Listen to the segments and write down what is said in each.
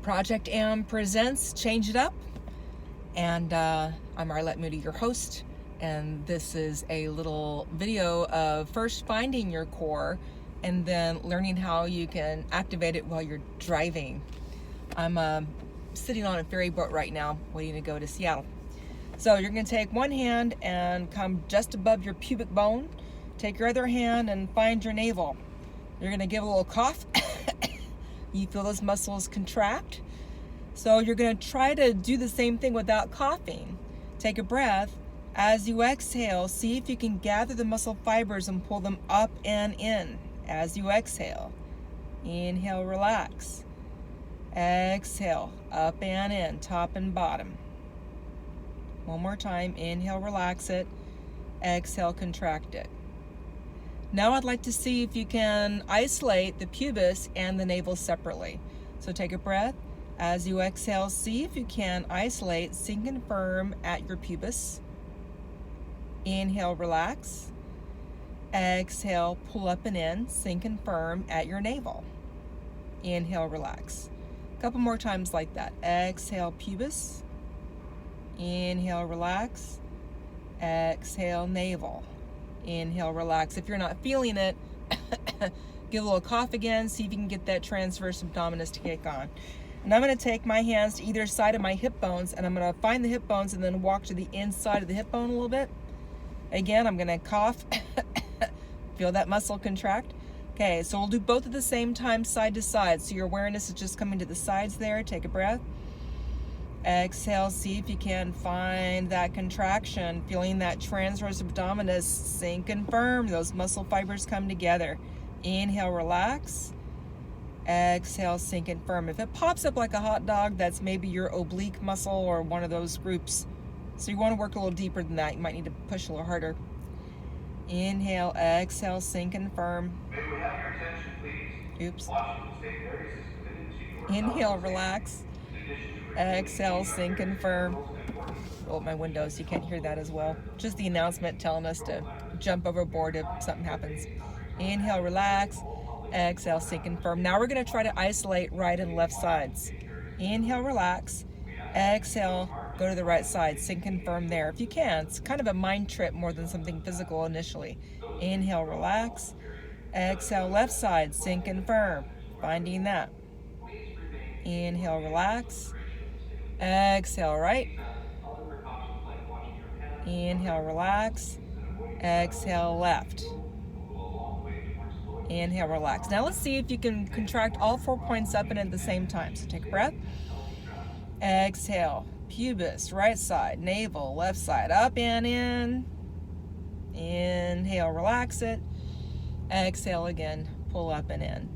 Project M presents Change It Up, and I'm Arlette Moody, your host, and this is a little video of first finding your core and then learning how you can activate it while you're driving. I'm sitting on a ferry boat right now waiting to go to Seattle. So you're going to take one hand and come just above your pubic bone, take your other hand and find your navel. You're going to give a little cough. You feel those muscles contract. So you're going to try to do the same thing without coughing. Take a breath. As you exhale, see if you can gather the muscle fibers and pull them up and in as you exhale. Inhale, relax. Exhale, up and in, top and bottom. One more time. Inhale, relax it. Exhale, contract it. Now I'd like to see if you can isolate the pubis and the navel separately. So take a breath. As you exhale, see if you can isolate, sink and firm at your pubis. Inhale, relax. Exhale, pull up and in, sink and firm at your navel. Inhale, relax. A couple more times like that. Exhale, pubis. Inhale, relax. Exhale, navel. Inhale, relax. If you're not feeling it, give a little cough again. See if you can get that transverse abdominis to kick on. And I'm going to take my hands to either side of my hip bones, and I'm going to find the hip bones and then walk to the inside of the hip bone a little bit. Again, I'm going to cough. Feel that muscle contract. Okay, so we'll do both at the same time, side to side. So your awareness is just coming to the sides there. Take a breath. Exhale, see if you can find that contraction, feeling that transverse abdominis sink and firm. Those muscle fibers come together. Inhale, relax. Exhale, sink and firm. If it pops up like a hot dog, that's maybe your oblique muscle or one of those groups. So you want to work a little deeper than that. You might need to push a little harder. Inhale, exhale, sink and firm. May we have your attention, please? Oops. Washington State Ferries is committed to your Inhale, relax. Exhale, sink and firm. Roll up my window so you can't hear that as well. Just the announcement telling us to jump overboard if something happens. Inhale, relax. Exhale, sink and firm. Now we're going to try to isolate right and left sides. Inhale, relax. Exhale, go to the right side. Sink and firm there. If you can, it's kind of a mind trip more than something physical initially. Inhale, relax. Exhale, left side. Sink and firm. Finding that. Inhale, relax. Exhale, right. Inhale, relax. Exhale, left. Inhale, relax. Now let's see if you can contract all 4 points up and in at the same time. So take a breath. Exhale, pubis, right side, navel, left side, up and in. Inhale, relax it. Exhale again, pull up and in.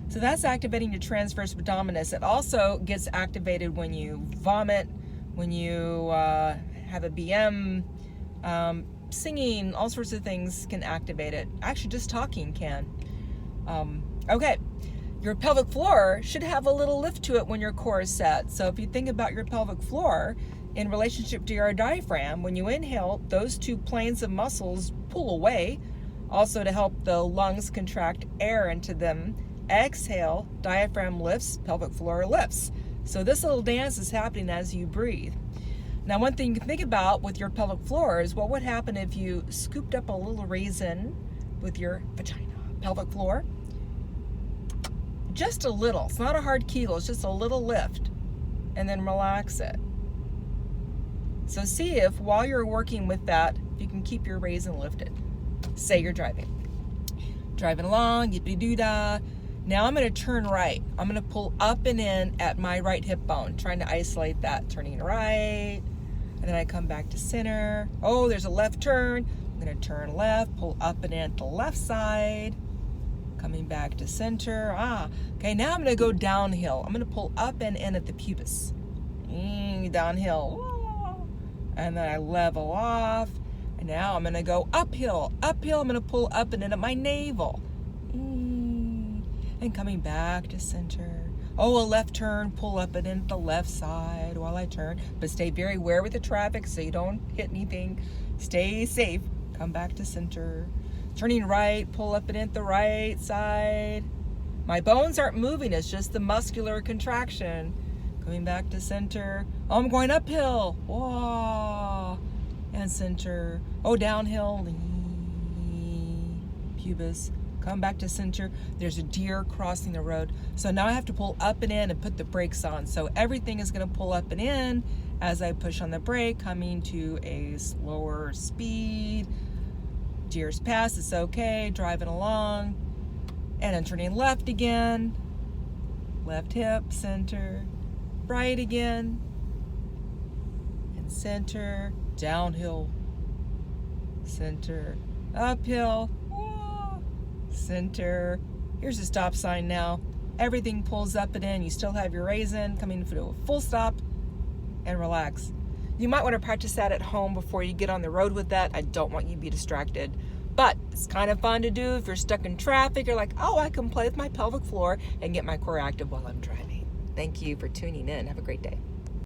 So that's activating your transverse abdominis. It also gets activated when you vomit, when you have a BM, singing, all sorts of things can activate it. Actually, just talking can. Okay, your pelvic floor should have a little lift to it when your core is set. So if you think about your pelvic floor in relationship to your diaphragm, when you inhale, those two planes of muscles pull away, also to help the lungs contract air into them. Exhale, diaphragm lifts, pelvic floor lifts. So this little dance is happening as you breathe. Now, one thing you can think about with your pelvic floor is what would happen if you scooped up a little raisin with your vagina. Pelvic floor, just a little. It's not a hard kegel, it's just a little lift. And then relax it. So see if while you're working with that, you can keep your raisin lifted. Say you're driving. Driving along, yippee-doo-dah. Now I'm going to turn right. I'm going to pull up and in at my right hip bone, trying to isolate that. Turning right, and then I come back to center. Oh, there's a left turn. I'm going to turn left, pull up and in at the left side, coming back to center. Okay, now I'm going to go downhill. I'm going to pull up and in at the pubis. Downhill. And then I level off. And now I'm going to go uphill. Uphill, I'm going to pull up and in at my navel. And coming back to center. Oh, a left turn, pull up and in the left side while I turn. But stay very aware with the traffic so you don't hit anything. Stay safe. Come back to center. Turning right, pull up and in the right side. My bones aren't moving, it's just the muscular contraction. Coming back to center. Oh, I'm going uphill. Whoa. And center. Oh, downhill. Pubis. Come back to center. There's a deer crossing the road. So now I have to pull up and in and put the brakes on. So everything is going to pull up and in as I push on the brake, coming to a slower speed. Deer's past, it's okay. Driving along. And I'm turning left again. Left hip, center. Right again. And center. Downhill. Center. Uphill. Center. Here's a stop sign now. Everything pulls up and in. You still have your raisin coming to a full stop and relax. You might want to practice that at home before you get on the road with that. I don't want you to be distracted. But it's kind of fun to do if you're stuck in traffic. You're like, oh, I can play with my pelvic floor and get my core active while I'm driving. Thank you for tuning in. Have a great day.